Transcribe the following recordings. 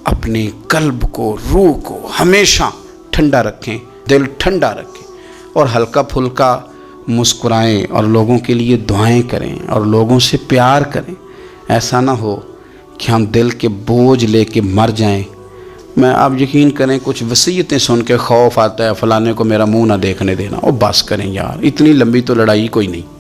اپنے قلب کو، روح کو ہمیشہ ٹھنڈا رکھیں، دل ٹھنڈا رکھیں اور ہلکا پھلکا مسکرائیں اور لوگوں کے لیے دعائیں کریں اور لوگوں سے پیار کریں۔ ایسا نہ ہو کہ ہم دل کے بوجھ لے کے مر جائیں۔ میں آپ یقین کریں کچھ وصیتیں سن کے خوف آتا ہے، فلانے کو میرا منہ نہ دیکھنے دینا۔ اور بس کریں یار، اتنی لمبی تو لڑائی کوئی نہیں،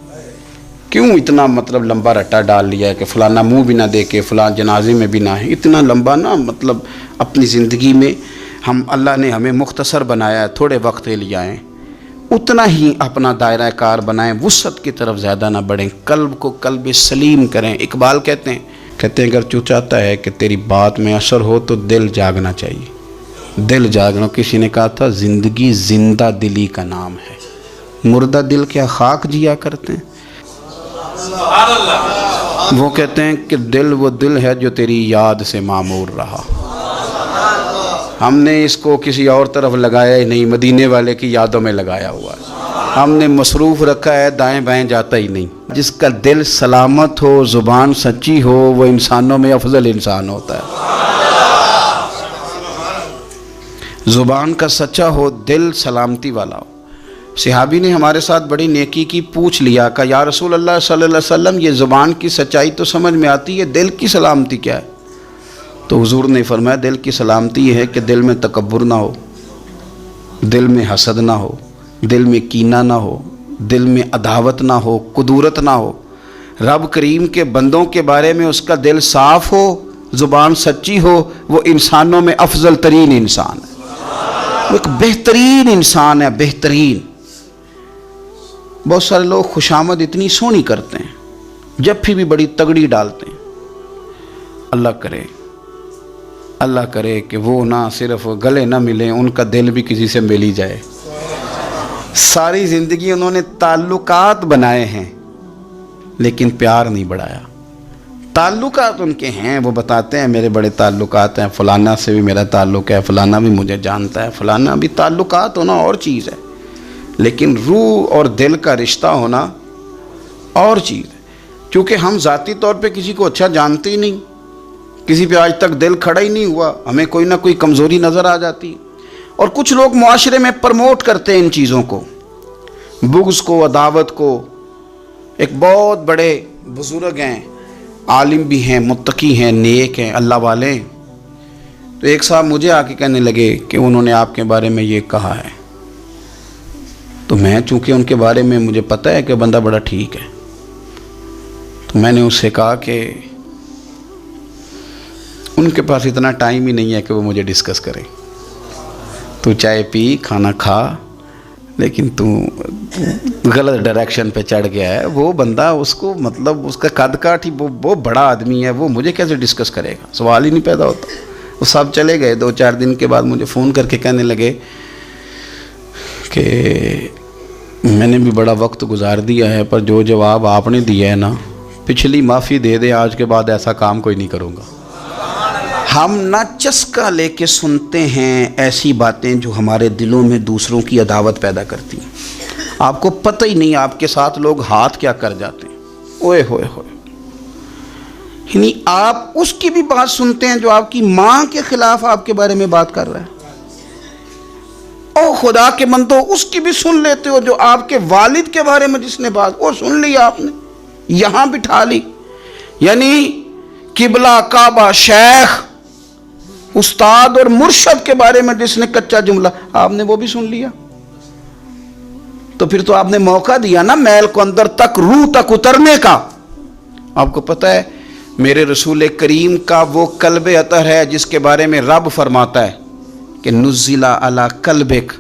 کیوں اتنا مطلب لمبا رٹا ڈال لیا ہے کہ فلانا منہ بھی نہ دیکھے، فلان جنازے میں بھی نہ ہے، اتنا لمبا نہ مطلب اپنی زندگی میں اللہ نے ہمیں مختصر بنایا ہے، تھوڑے وقت کے لیے آئیں، اتنا ہی اپنا دائرہ کار بنائیں، وسعت کی طرف زیادہ نہ بڑھیں، قلب کو قلب سلیم کریں۔ اقبال کہتے ہیں اگر تو چاہتا ہے کہ تیری بات میں اثر ہو تو دل جاگنا چاہیے۔ دل جاگنا، کسی نے کہا تھا زندگی زندہ دلی کا نام ہے، مردہ دل کیا خاک جیا کرتے ہیں؟ وہ کہتے ہیں کہ دل وہ دل ہے جو تیری یاد سے معمور رہا۔ ہم نے اس کو کسی اور طرف لگایا ہی نہیں، مدینے والے کی یادوں میں لگایا ہوا ہے، ہم نے مصروف رکھا ہے، دائیں بائیں جاتا ہی نہیں۔ جس کا دل سلامت ہو، زبان سچی ہو، وہ انسانوں میں افضل انسان ہوتا ہے۔ زبان کا سچا ہو، دل سلامتی والا ہو۔ صحابی نے ہمارے ساتھ بڑی نیکی کی، پوچھ لیا کہ یا رسول اللہ صلی اللہ علیہ وسلم یہ زبان کی سچائی تو سمجھ میں آتی ہے، دل کی سلامتی کیا ہے؟ تو حضور نے فرمایا دل کی سلامتی یہ ہے کہ دل میں تکبر نہ ہو، دل میں حسد نہ ہو، دل میں کینہ نہ ہو، دل میں عداوت نہ ہو، کدورت نہ ہو، رب کریم کے بندوں کے بارے میں اس کا دل صاف ہو، زبان سچی ہو، وہ انسانوں میں افضل ترین انسان ہے، وہ ایک بہترین انسان ہے، بہترین۔ بہت سارے لوگ خوشامد اتنی سونی کرتے ہیں، جب بھی بڑی تگڑی ڈالتے ہیں۔ اللہ کرے کہ وہ نہ صرف گلے نہ ملیں، ان کا دل بھی کسی سے مل ہی جائے۔ ساری زندگی انہوں نے تعلقات بنائے ہیں لیکن پیار نہیں بڑھایا۔ تعلقات ان کے ہیں، وہ بتاتے ہیں میرے بڑے تعلقات ہیں، فلانا سے بھی میرا تعلق ہے، فلانا بھی مجھے جانتا ہے، فلانا بھی۔ تعلقات ہونا اور چیز ہے، لیکن روح اور دل کا رشتہ ہونا اور چیز ہے۔ کیونکہ ہم ذاتی طور پہ کسی کو اچھا جانتے ہی نہیں، کسی پہ آج تک دل کھڑا ہی نہیں ہوا، ہمیں کوئی نہ کوئی کمزوری نظر آ جاتی ہے۔ اور کچھ لوگ معاشرے میں پرموٹ کرتے ہیں ان چیزوں کو، بغض کو، عداوت کو۔ ایک بہت بڑے بزرگ ہیں، عالم بھی ہیں، متقی ہیں، نیک ہیں، اللہ والے ہیں۔ تو ایک صاحب مجھے آ کے کہنے لگے کہ انہوں نے آپ کے بارے میں یہ کہا ہے۔ تو میں چونکہ ان کے بارے میں مجھے پتہ ہے کہ بندہ بڑا ٹھیک ہے، تو میں نے اس سے کہا کہ ان کے پاس اتنا ٹائم ہی نہیں ہے کہ وہ مجھے ڈسکس کریں۔ تو چائے پی، کھانا کھا، لیکن تو غلط ڈائریکشن پہ چڑھ گیا ہے۔ وہ بندہ اس کو مطلب اس کا قد کاٹھ ہی وہ بڑا آدمی ہے، وہ مجھے کیسے ڈسکس کرے گا؟ سوال ہی نہیں پیدا ہوتا۔ وہ سب چلے گئے۔ 2-4 دن کے بعد مجھے فون کر کے کہنے لگے کہ میں نے بھی بڑا وقت گزار دیا ہے، پر جو جواب آپ نے دیا ہے نا، پچھلی معافی دے دے، آج کے بعد ایسا کام کوئی نہیں کروں گا۔ ہم نہ چسکا لے کے سنتے ہیں ایسی باتیں جو ہمارے دلوں میں دوسروں کی عداوت پیدا کرتی ہیں۔ آپ کو پتہ ہی نہیں آپ کے ساتھ لوگ ہاتھ کیا کر جاتے ہیں۔ اوئے ہوئے ہوئے، یعنی آپ اس کی بھی بات سنتے ہیں جو آپ کی ماں کے خلاف آپ کے بارے میں بات کر رہا ہے۔ او خدا کے بندو، اس کی بھی سن لیتے ہو جو آپ کے والد کے بارے میں جس نے بات، وہ سن لی آپ نے، یہاں بٹھا لی۔ یعنی قبلہ، کعبہ، شیخ، استاد اور مرشد کے بارے میں جس نے کچا جملہ، آپ نے وہ بھی سن لیا۔ تو پھر تو آپ نے موقع دیا نا میل کو اندر تک، روح تک اترنے کا۔ آپ کو پتہ ہے میرے رسول کریم کا وہ قلب اطہر ہے جس کے بارے میں رب فرماتا ہے کہ نزل علی قلبک،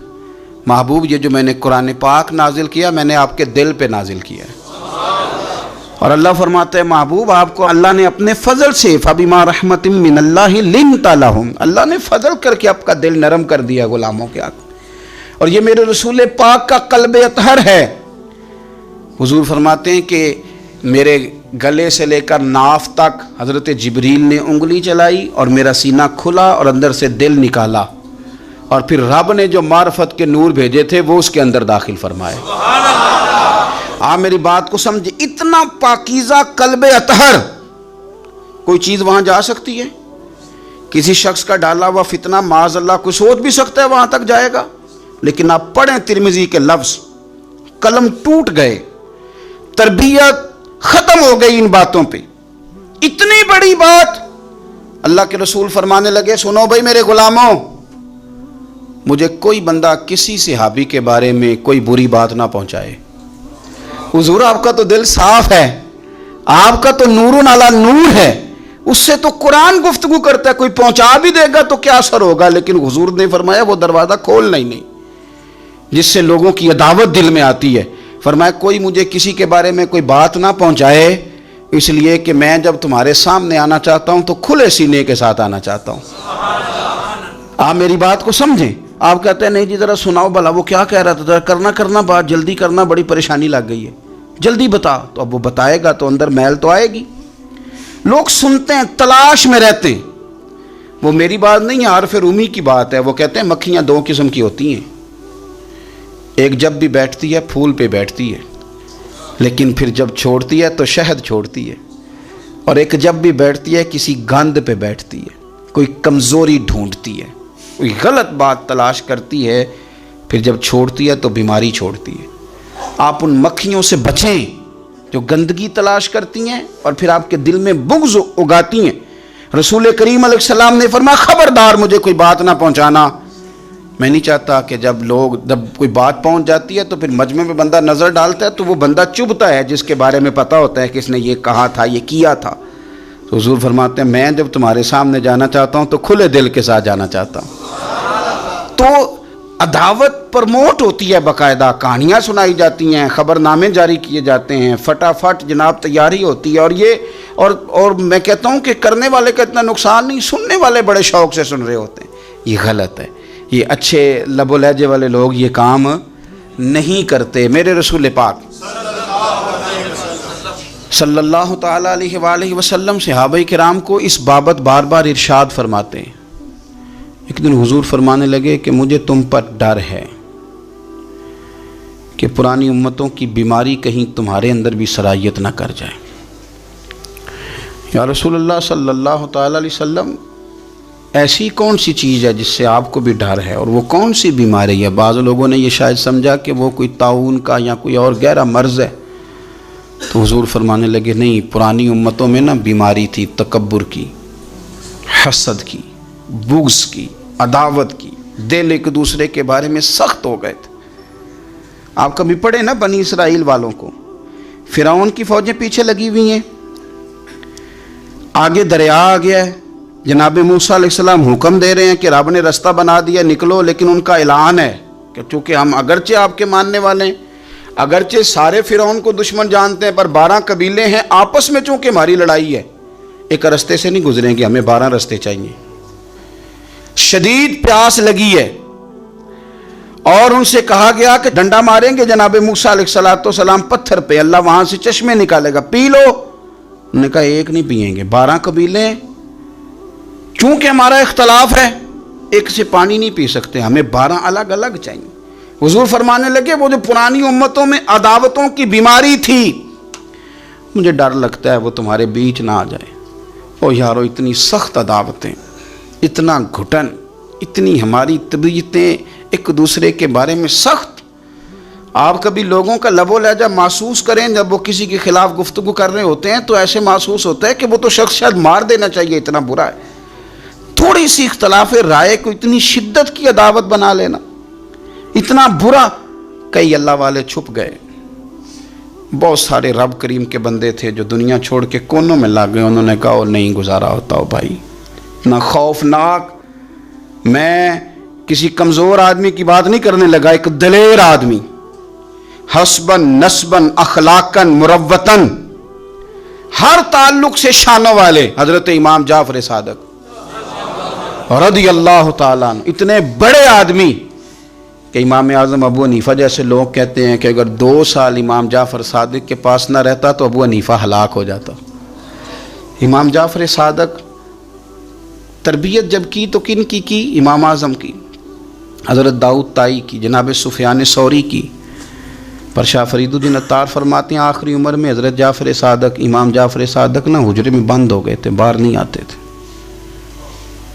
محبوب یہ جو میں نے قرآن پاک نازل کیا، میں نے آپ کے دل پہ نازل کیا ہے۔ اور اللہ فرماتا ہے محبوب آپ کو اللہ نے اپنے فضل سے، فَبِمَا رَحْمَةٍ مِّنَ اللَّهِ لِنْتَ لَهُمْ، اللہ نے فضل کر کے آپ کا دل نرم کر دیا غلاموں کے آگے۔ اور یہ میرے رسول پاک کا قلب اطہر ہے۔ حضور فرماتے ہیں کہ میرے گلے سے لے کر ناف تک حضرت جبریل نے انگلی چلائی اور میرا سینہ کھلا اور اندر سے دل نکالا، اور پھر رب نے جو معرفت کے نور بھیجے تھے وہ اس کے اندر داخل فرمائے۔ آپ میری بات کو سمجھے، اتنا پاکیزہ قلب اطہر، کوئی چیز وہاں جا سکتی ہے؟ کسی شخص کا ڈالا ہوا فتنہ معاذ اللہ کوئی سوچ بھی سکتا ہے وہاں تک جائے گا، لیکن آپ پڑھیں ترمذی کے لفظ، قلم ٹوٹ گئے، تربیت ختم ہو گئی ان باتوں پہ۔ اتنی بڑی بات اللہ کے رسول فرمانے لگے، سنو بھائی میرے غلاموں، مجھے کوئی بندہ کسی صحابی کے بارے میں کوئی بری بات نہ پہنچائے۔ حضور آپ کا تو دل صاف ہے، آپ کا تو نور علی نور ہے، اس سے تو قرآن گفتگو کرتا ہے، کوئی پہنچا بھی دے گا تو کیا اثر ہوگا، لیکن حضور نے فرمایا وہ دروازہ کھولنا ہی نہیں جس سے لوگوں کی عداوت دل میں آتی ہے۔ فرمایا کوئی مجھے کسی کے بارے میں کوئی بات نہ پہنچائے، اس لیے کہ میں جب تمہارے سامنے آنا چاہتا ہوں تو کھلے سینے کے ساتھ آنا چاہتا ہوں۔ آپ میری بات کو سمجھیں۔ آپ کہتے ہیں نہیں جی ذرا سناؤ بھلا وہ کیا کہہ رہا تھا، ذرا کرنا بات جلدی کرنا، بڑی پریشانی لگ گئی ہے، جلدی بتا۔ تو اب وہ بتائے گا تو اندر میل تو آئے گی۔ لوگ سنتے ہیں، تلاش میں رہتے ہیں۔ وہ میری بات نہیں ہے، حرف رومی کی بات ہے۔ وہ کہتے ہیں مکھیاں دو قسم کی ہوتی ہیں، ایک جب بھی بیٹھتی ہے پھول پہ بیٹھتی ہے، لیکن پھر جب چھوڑتی ہے تو شہد چھوڑتی ہے، اور ایک جب بھی بیٹھتی ہے کسی گند پہ بیٹھتی ہے، کوئی کمزوری ڈھونڈتی ہے، کوئی غلط بات تلاش کرتی ہے، پھر جب چھوڑتی ہے تو بیماری چھوڑتی ہے۔ آپ ان مکھیوں سے بچیں جو گندگی تلاش کرتی ہیں اور پھر آپ کے دل میں بغض اگاتی ہیں۔ رسول کریم علیہ السلام نے فرمایا خبردار مجھے کوئی بات نہ پہنچانا۔ میں نہیں چاہتا کہ جب کوئی بات پہنچ جاتی ہے تو پھر مجمع میں بندہ نظر ڈالتا ہے تو وہ بندہ چبھتا ہے جس کے بارے میں پتہ ہوتا ہے کہ اس نے یہ کہا تھا، یہ کیا تھا۔ تو حضور فرماتے ہیں میں جب تمہارے سامنے جانا چاہتا ہوں تو کھلے دل کے ساتھ جانا چاہتا ہوں۔ تو عداوت پرموٹ ہوتی ہے، باقاعدہ کہانیاں سنائی جاتی ہیں، خبر نامے جاری کیے جاتے ہیں، فٹافٹ جناب تیاری ہوتی ہے، اور میں کہتا ہوں کہ کرنے والے کا اتنا نقصان نہیں، سننے والے بڑے شوق سے سن رہے ہوتے ہیں۔ یہ غلط ہے، یہ اچھے لب و لہجے والے لوگ یہ کام نہیں کرتے۔ میرے رسول پاک صلی اللہ تعالیٰ علیہ وآلہ وسلم صحابہ کرام کو اس بابت بار بار ارشاد فرماتے ہیں۔ ایک دن حضور فرمانے لگے کہ مجھے تم پر ڈر ہے کہ پرانی امتوں کی بیماری کہیں تمہارے اندر بھی سرایت نہ کر جائے۔ یا رسول اللہ صلی اللہ تعالیٰ علیہ وسلم ایسی کون سی چیز ہے جس سے آپ کو بھی ڈر ہے، اور وہ کون سی بیماری ہے؟ بعض لوگوں نے یہ شاید سمجھا کہ وہ کوئی طاعون کا یا کوئی اور گہرا مرض ہے۔ تو حضور فرمانے لگے نہیں، پرانی امتوں میں نا بیماری تھی تکبر کی، حسد کی، بغض کی، عداوت کی، دل ایک دوسرے کے بارے میں سخت ہو گئے تھے۔ آپ کبھی پڑھے نا بنی اسرائیل والوں کو، فرعون کی فوجیں پیچھے لگی ہوئی ہیں، آگے دریا آ گیا ہے، جناب موسیٰ علیہ السلام حکم دے رہے ہیں کہ رب نے رستہ بنا دیا نکلو، لیکن ان کا اعلان ہے کہ چونکہ ہم اگرچہ آپ کے ماننے والے ہیں، اگرچہ سارے فرعون کو دشمن جانتے ہیں، پر 12 قبیلے ہیں، آپس میں چونکہ ہماری لڑائی ہے، ایک رستے سے نہیں گزریں گے، ہمیں 12 رستے چاہیے۔ شدید پیاس لگی ہے اور ان سے کہا گیا کہ ڈنڈا ماریں گے جناب موسیٰ علیہ السلام پتھر پہ، اللہ وہاں سے چشمے نکالے گا، پی لو۔ انہوں نے کہا ایک نہیں پئیں گے، 12 قبیلے چونکہ ہمارا اختلاف ہے، ایک سے پانی نہیں پی سکتے، ہمیں 12 الگ الگ چاہیے۔ حضور فرمانے لگے وہ جو پرانی امتوں میں عداوتوں کی بیماری تھی، مجھے ڈر لگتا ہے وہ تمہارے بیچ نہ آ جائے۔ او یارو اتنی سخت عداوتیں، اتنا گھٹن، اتنی ہماری طبیعتیں ایک دوسرے کے بارے میں سخت۔ آپ کبھی لوگوں کا لب و لہجہ محسوس کریں، جب وہ کسی کے خلاف گفتگو کر رہے ہوتے ہیں تو ایسے محسوس ہوتا ہے کہ وہ تو شخص شاید مار دینا چاہیے، اتنا برا ہے۔ تھوڑی سی اختلاف رائے کو اتنی شدت کی عداوت بنا لینا، اتنا برا۔ کئی اللہ والے چھپ گئے، بہت سارے رب کریم کے بندے تھے جو دنیا چھوڑ کے کونوں میں لگ گئے، انہوں نے کہا وہ نہیں گزارا ہوتا ہو بھائی، اتنا خوفناک۔ میں کسی کمزور آدمی کی بات نہیں کرنے لگا، ایک دلیر آدمی، حسبن نسبن اخلاقن مروتن، ہر تعلق سے شانوں والے، حضرت امام جعفر صادق رضی اللہ تعالیٰ عنہ، اتنے بڑے آدمی کہ امام اعظم ابو حنیفہ جیسے لوگ کہتے ہیں کہ اگر 2 سال امام جعفر صادق کے پاس نہ رہتا تو ابو حنیفہ ہلاک ہو جاتا۔ امام جعفر صادق تربیت جب کی تو کن کی امام اعظم کی، حضرت داؤد طائی کی، جناب سفیان ثوری کی، پر شاہ فرید الدین عطار فرماتے ہیں آخری عمر میں حضرت جعفر صادق، امام جعفر صادق نا حجرے میں بند ہو گئے تھے، باہر نہیں آتے تھے،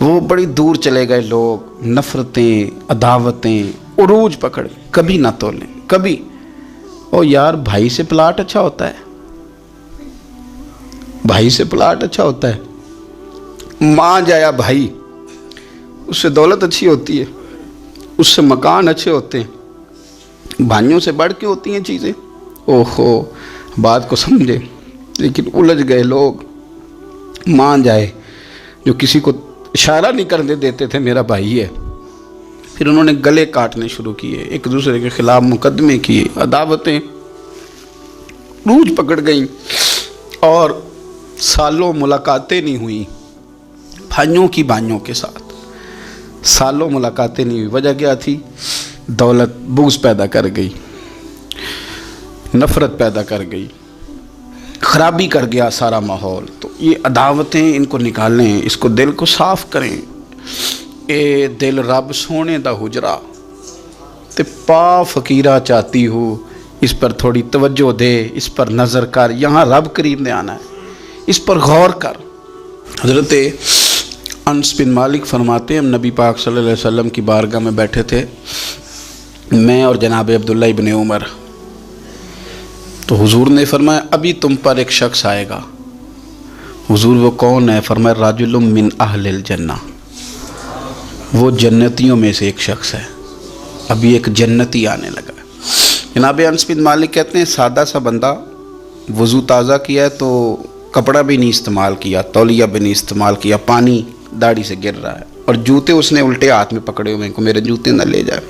وہ بڑی دور چلے گئے لوگ، نفرتیں عداوتیں عروج پکڑ کبھی نہ تولیں کبھی. او یار بھائی سے پلاٹ اچھا ہوتا ہے، بھائی سے پلاٹ اچھا ہوتا ہے. ماں جایا بھائی، اس سے دولت اچھی ہوتی ہے، اس سے مکان اچھے ہوتے ہیں، بھائیوں سے بڑھ کے ہوتی ہیں چیزیں. اوہو بات کو سمجھے، لیکن الجھ گئے لوگ. ماں جائے جو کسی کو اشارہ نہیں کرنے دیتے تھے میرا بھائی ہے، پھر انہوں نے گلے کاٹنے شروع کیے، ایک دوسرے کے خلاف مقدمے کیے، عداوتیں روج پکڑ گئیں اور سالوں ملاقاتیں نہیں ہوئیں بھائیوں کی بھائیوں کے ساتھ. سالوں ملاقاتیں نہیں ہوئی. وجہ کیا تھی؟ دولت بغض پیدا کر گئی، نفرت پیدا کر گئی، خرابی کر گیا سارا ماحول. تو یہ عداوتیں ان کو نکالیں، اس کو دل کو صاف کریں. اے دل رب سونے دا حجرا تے پا فقیرہ چاہتی ہو، اس پر تھوڑی توجہ دے، اس پر نظر کر. یہاں رب قریب نے آنا ہے، اس پر غور کر. حضرت انس بن مالک فرماتے ہیں ہم نبی پاک صلی اللہ علیہ وسلم کی بارگاہ میں بیٹھے تھے، میں اور جناب عبداللہ ابن عمر. تو حضور نے فرمایا ابھی تم پر ایک شخص آئے گا. حضور وہ کون ہے؟ فرمایا رجل من اہل الجنہ، وہ جنتیوں میں سے ایک شخص ہے. ابھی ایک جنتی آنے لگا. جناب انس بن مالک کہتے ہیں سادہ سا بندہ وضو تازہ کیا ہے تو کپڑا بھی نہیں استعمال کیا، تولیہ بھی نہیں استعمال کیا، پانی داڑھی سے گر رہا ہے اور جوتے اس نے الٹے ہاتھ میں پکڑے ہوئے کو میرے جوتے نہ لے جائے.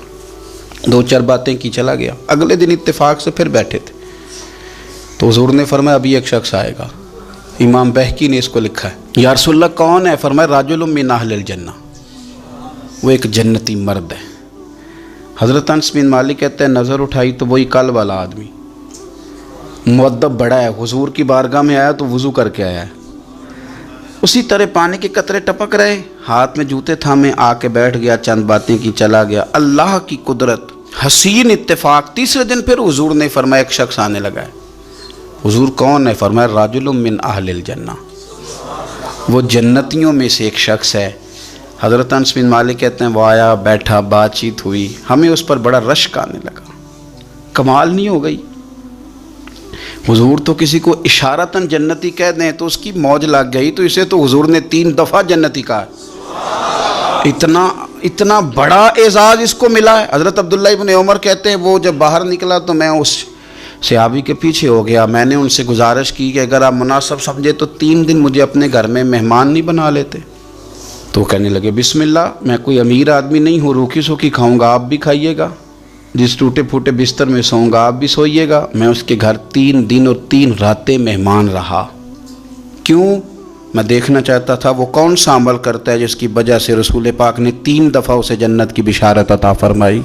دو چار باتیں کی چلا گیا. اگلے دن اتفاق سے پھر بیٹھے تھے تو حضور نے فرمایا ابھی ایک شخص آئے گا. امام بہقی نے اس کو لکھا ہے. یا رسول اللہ کون ہے؟ فرمایا رجل من اہل الجنہ، وہ ایک جنتی مرد ہے. حضرت انس بن مالک کہتے ہیں نظر اٹھائی تو وہی کل والا آدمی، مؤدب بڑا ہے. حضور کی بارگاہ میں آیا تو وضو کر کے آیا ہے، اسی طرح پانی کے قطرے ٹپک رہے، ہاتھ میں جوتے تھامے آ کے بیٹھ گیا، چند باتیں کی چلا گیا. اللہ کی قدرت، حسین اتفاق. تیسرے دن پھر حضور نے فرمایا ایک شخص آنے لگا ہے. حضور کون ہے؟ فرمایا رجل من اہل الجنہ، وہ جنتیوں میں سے ایک شخص ہے. حضرت انس بن مالک کہتے ہیں وہ آیا، بیٹھا، بات چیت ہوئی، ہمیں اس پر بڑا رشک آنے لگا. کمال نہیں ہو گئی؟ حضور تو کسی کو اشارتاً جنتی کہہ دیں تو اس کی موج لگ گئی، تو اسے تو حضور نے 3 دفعہ جنتی کہا. اتنا بڑا اعزاز اس کو ملا ہے. حضرت عبداللہ ابن عمر کہتے ہیں وہ جب باہر نکلا تو میں اس صحابی کے پیچھے ہو گیا. میں نے ان سے گزارش کی کہ اگر آپ مناسب سمجھے تو 3 دن مجھے اپنے گھر میں مہمان نہیں بنا لیتے. تو کہنے لگے بسم اللہ، میں کوئی امیر آدمی نہیں ہوں، روکھی سوکھی کھاؤں گا، آپ بھی کھائیے گا، جس ٹوٹے پھوٹے بستر میں سوؤں گا آپ بھی سوئیے گا. میں اس کے گھر 3 دن اور 3 راتیں مہمان رہا. کیوں؟ میں دیکھنا چاہتا تھا وہ کون سا عمل کرتا ہے جس کی وجہ سے رسول پاک نے 3 دفعہ اسے جنت کی بشارت عطا فرمائی.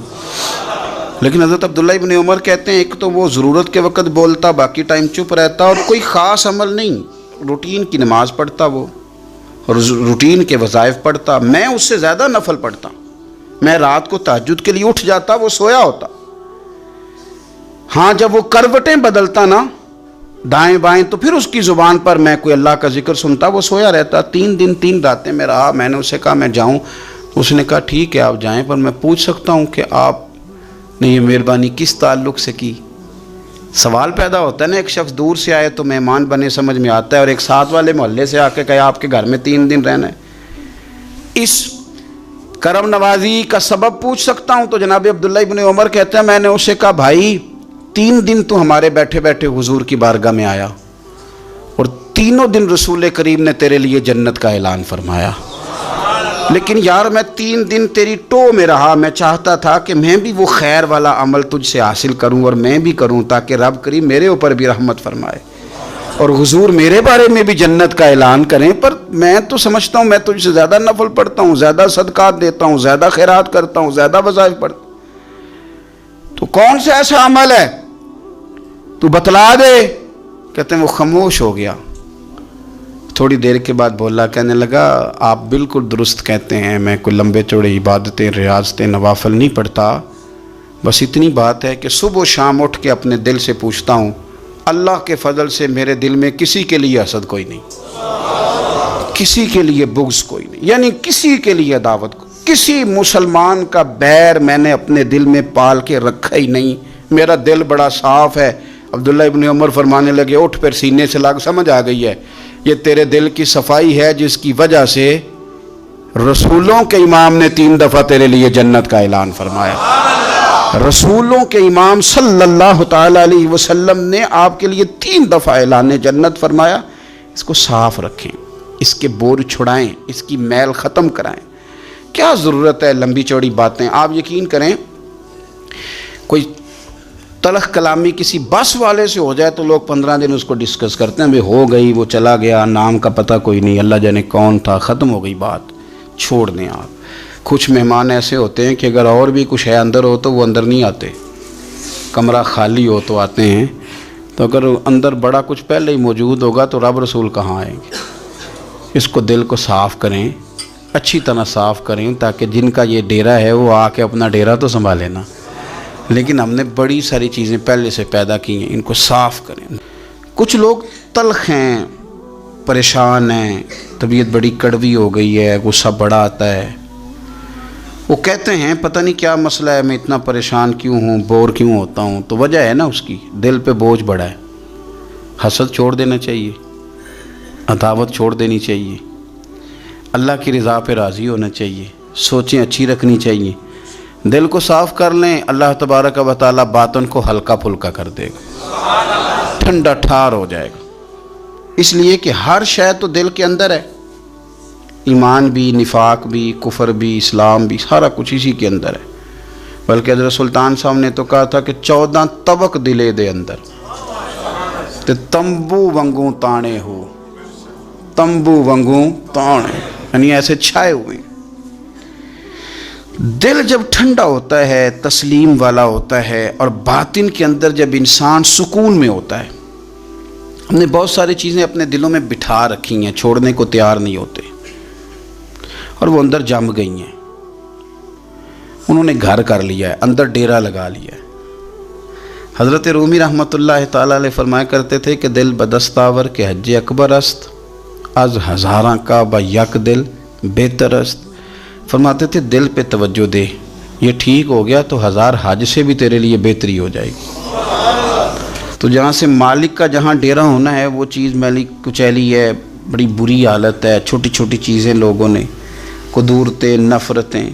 لیکن حضرت عبداللہ ابن عمر کہتے ہیں ایک تو وہ ضرورت کے وقت بولتا، باقی ٹائم چپ رہتا، اور کوئی خاص عمل نہیں، روٹین کی نماز پڑھتا وہ، اور روٹین کے وظائف پڑھتا. میں اس سے زیادہ نفل پڑھتا. میں رات کو تہجد کے لیے اٹھ جاتا، وہ سویا ہوتا. ہاں جب وہ کروٹیں بدلتا نا دائیں بائیں تو پھر اس کی زبان پر میں کوئی اللہ کا ذکر سنتا، وہ سویا رہتا. 3 دن 3 راتیں میں رہا. میں نے اسے کہا میں جاؤں. اس نے کہا ٹھیک ہے آپ جائیں، پر میں پوچھ سکتا ہوں کہ آپ نے یہ مہربانی کس تعلق سے کی؟ سوال پیدا ہوتا ہے نا، ایک شخص دور سے آئے تو مہمان بنے سمجھ میں آتا ہے، اور ایک ساتھ والے محلے سے آ کے کہے آپ کے گھر میں 3 دن رہنا ہے. اس کرم نوازی کا سبب پوچھ سکتا ہوں؟ تو جناب عبداللہ ابن عمر کہتے ہیں میں نے اسے کہا بھائی 3 دن تو ہمارے بیٹھے بیٹھے حضور کی بارگاہ میں آیا، اور 3 دن رسول کریم نے تیرے لیے جنت کا اعلان فرمایا. لیکن یار میں 3 دن تیری ٹو میں رہا. میں چاہتا تھا کہ میں بھی وہ خیر والا عمل تجھ سے حاصل کروں اور میں بھی کروں، تاکہ رب کریم میرے اوپر بھی رحمت فرمائے اور حضور میرے بارے میں بھی جنت کا اعلان کریں. پر میں تو سمجھتا ہوں میں تجھ سے زیادہ نفل پڑھتا ہوں، زیادہ صدقات دیتا ہوں، زیادہ خیرات کرتا ہوں، زیادہ وظائف پڑھتا ہوں. تو کون سا ایسا عمل ہے تو بتلا دے. کہتے ہیں وہ خاموش ہو گیا. تھوڑی دیر کے بعد بولا، کہنے لگا آپ بالکل درست کہتے ہیں، میں کوئی لمبے چوڑے عبادتیں ریاضتیں نوافل نہیں پڑھتا. بس اتنی بات ہے کہ صبح و شام اٹھ کے اپنے دل سے پوچھتا ہوں، اللہ کے فضل سے میرے دل میں کسی کے لیے حسد کوئی نہیں. کسی کے لیے بغض کوئی نہیں، یعنی کسی کے لیے دعوت، کسی مسلمان کا بیر میں نے اپنے دل میں پال کے رکھا ہی نہیں، میرا دل بڑا صاف ہے۔ عبداللہ ابن عمر فرمانے لگے اٹھ پھر سینے سے لگ، سمجھ آ گئی ہے یہ تیرے دل کی صفائی ہے جس کی وجہ سے رسولوں کے امام نے 3 دفعہ تیرے لیے جنت کا اعلان فرمایا۔ رسولوں کے امام صلی اللہ تعالی علیہ وسلم نے آپ کے لیے 3 دفعہ اعلان جنت فرمایا۔ اس کو صاف رکھیں، اس کے بور چھڑائیں، اس کی میل ختم کرائیں۔ کیا ضرورت ہے لمبی چوڑی باتیں؟ آپ یقین کریں کوئی تلخ کلامی کسی بس والے سے ہو جائے تو لوگ 15 دن اس کو ڈسکس کرتے ہیں، بھئی ہو گئی، وہ چلا گیا، نام کا پتہ کوئی نہیں، اللہ جانے کون تھا، ختم ہو گئی بات، چھوڑ دیں آپ۔ کچھ مہمان ایسے ہوتے ہیں کہ اگر اور بھی کچھ ہے اندر ہو تو وہ اندر نہیں آتے، کمرہ خالی ہو تو آتے ہیں، تو اگر اندر بڑا کچھ پہلے ہی موجود ہوگا تو رب رسول کہاں آئیں گے؟ اس کو دل کو صاف کریں، اچھی طرح صاف کریں تاکہ جن کا یہ ڈیرا ہے وہ آ کے اپنا ڈیرا تو سنبھالے نا۔ لیکن ہم نے بڑی ساری چیزیں پہلے سے پیدا کی ہیں، ان کو صاف کریں۔ کچھ لوگ تلخ ہیں، پریشان ہیں، طبیعت بڑی کڑوی ہو گئی ہے، غصہ بڑا آتا ہے، وہ کہتے ہیں پتہ نہیں کیا مسئلہ ہے، میں اتنا پریشان کیوں ہوں، بور کیوں ہوتا ہوں؟ تو وجہ ہے نا اس کی دل پہ بوجھ بڑا ہے۔ حسد چھوڑ دینا چاہیے، عداوت چھوڑ دینی چاہیے، اللہ کی رضا پہ راضی ہونا چاہیے، سوچیں اچھی رکھنی چاہیے، دل کو صاف کر لیں، اللہ تبارک و تعالیٰ باطن کو ہلکا پھلکا کر دے گا، ٹھنڈا ٹھار ہو جائے گا۔ اس لیے کہ ہر شے تو دل کے اندر ہے، ایمان بھی، نفاق بھی، کفر بھی، اسلام بھی، سارا کچھ اسی کے اندر ہے۔ بلکہ حضرت سلطان صاحب نے تو کہا تھا کہ 14 طبق دلے دے اندر تے تمبو ونگوں تانے ہو، تمبو ونگوں تانے، یعنی ایسے چھائے ہوئے۔ دل جب ٹھنڈا ہوتا ہے، تسلیم والا ہوتا ہے، اور باطن کے اندر جب انسان سکون میں ہوتا ہے، ہم نے بہت ساری چیزیں اپنے دلوں میں بٹھا رکھی ہیں، چھوڑنے کو تیار نہیں ہوتے، اور وہ اندر جم گئی ہیں، انہوں نے گھر کر لیا ہے، اندر ڈیرا لگا لیا ہے۔ حضرت رومی رحمۃ اللہ تعالیٰ علیہ فرمایا کرتے تھے کہ دل بدستاور کے حج اکبر است، از ہزاراں کا با یک دل بہتر است۔ فرماتے تھے دل پہ توجہ دے، یہ ٹھیک ہو گیا تو 1000 حج سے بھی تیرے لیے بہتری ہو جائے گی۔ تو جہاں سے مالک کا جہاں ڈیرا ہونا ہے وہ چیز میلی کچیلی ہے، بڑی بری حالت ہے، چھوٹی چھوٹی چیزیں لوگوں نے، قدورتیں، نفرتیں،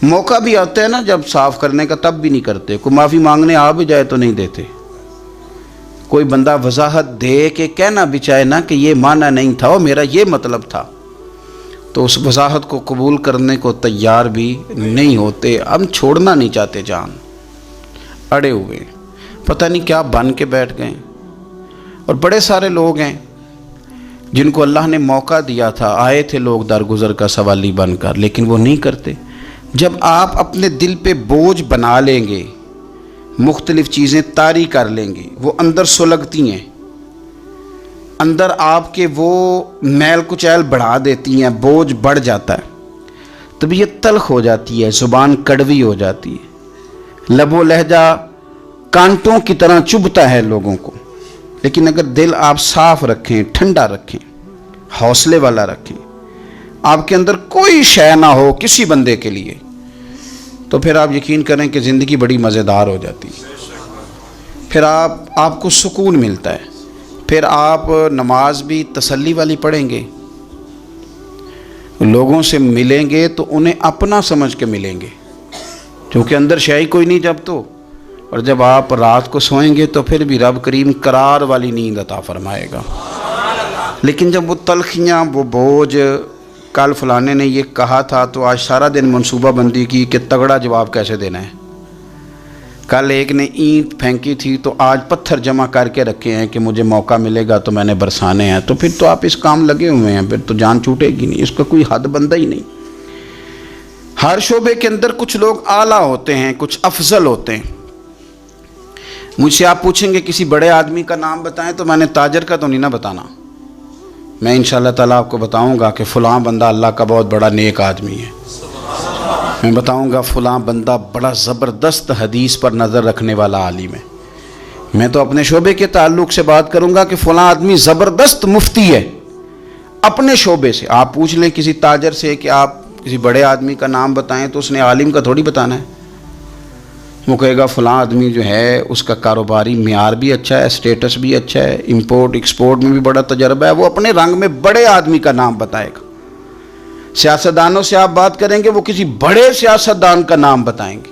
موقع بھی آتا ہے نا جب صاف کرنے کا تب بھی نہیں کرتے، کوئی معافی مانگنے آ بھی جائے تو نہیں دیتے، کوئی بندہ وضاحت دے کہ کہنا بھی چاہے نا کہ یہ معنی نہیں تھا وہ میرا یہ مطلب تھا، تو اس وضاحت کو قبول کرنے کو تیار بھی نہیں ہوتے۔ ہم چھوڑنا نہیں چاہتے، جان اڑے ہوئے، پتہ نہیں کیا بن کے بیٹھ گئے۔ اور بڑے سارے لوگ ہیں جن کو اللہ نے موقع دیا تھا، آئے تھے لوگ درگزر کا سوالی بن کر، لیکن وہ نہیں کرتے۔ جب آپ اپنے دل پہ بوجھ بنا لیں گے، مختلف چیزیں طاری کر لیں گے، وہ اندر سلگتی ہیں، اندر آپ کے وہ میل کچیل بڑھا دیتی ہیں، بوجھ بڑھ جاتا ہے، طبیعت تلخ ہو جاتی ہے، زبان کڑوی ہو جاتی ہے، لب و لہجہ کانٹوں کی طرح چبھتا ہے لوگوں کو۔ لیکن اگر دل آپ صاف رکھیں، ٹھنڈا رکھیں، حوصلے والا رکھیں، آپ کے اندر کوئی شے نہ ہو کسی بندے کے لیے، تو پھر آپ یقین کریں کہ زندگی بڑی مزیدار ہو جاتی ہے۔ پھر آپ کو سکون ملتا ہے، پھر آپ نماز بھی تسلی والی پڑھیں گے، لوگوں سے ملیں گے تو انہیں اپنا سمجھ کے ملیں گے، کیونکہ اندر شے ہی کوئی نہیں جب تو۔ اور جب آپ رات کو سوئیں گے تو پھر بھی رب کریم قرار والی نیند عطا فرمائے گا۔ لیکن جب وہ تلخیاں، وہ بوجھ، کل فلانے نے یہ کہا تھا تو آج سارا دن منصوبہ بندی کی کہ تگڑا جواب کیسے دینا ہے، کل ایک نے اینٹ پھینکی تھی تو آج پتھر جمع کر کے رکھے ہیں کہ مجھے موقع ملے گا تو میں نے برسانے ہیں، تو پھر تو آپ اس کام لگے ہوئے ہیں، پھر تو جان چھوٹے گی نہیں، اس کا کوئی حد بندہ ہی نہیں۔ ہر شعبے کے اندر کچھ لوگ اعلیٰ ہوتے ہیں، کچھ افضل ہوتے ہیں۔ مجھ سے آپ پوچھیں گے کسی بڑے آدمی کا نام بتائیں تو میں نے تاجر کا تو نہیں نہ بتانا، میں انشاءاللہ تعالیٰ آپ کو بتاؤں گا کہ فلاں بندہ اللہ کا بہت بڑا نیک آدمی ہے، میں بتاؤں گا فلاں بندہ بڑا زبردست حدیث پر نظر رکھنے والا عالم ہے۔ میں تو اپنے شعبے کے تعلق سے بات کروں گا کہ فلاں آدمی زبردست مفتی ہے، اپنے شعبے سے. آپ پوچھ لیں کسی تاجر سے کہ آپ کسی بڑے آدمی کا نام بتائیں تو اس نے عالم کا تھوڑی بتانا ہے. وہ کہے گا فلاں آدمی جو ہے اس کا کاروباری معیار بھی اچھا ہے, سٹیٹس بھی اچھا ہے, امپورٹ ایکسپورٹ میں بھی بڑا تجربہ ہے. وہ اپنے رنگ میں بڑے آدمی کا نام بتائے گا. سیاستدانوں سے آپ بات کریں گے وہ کسی بڑے سیاستدان کا نام بتائیں گے.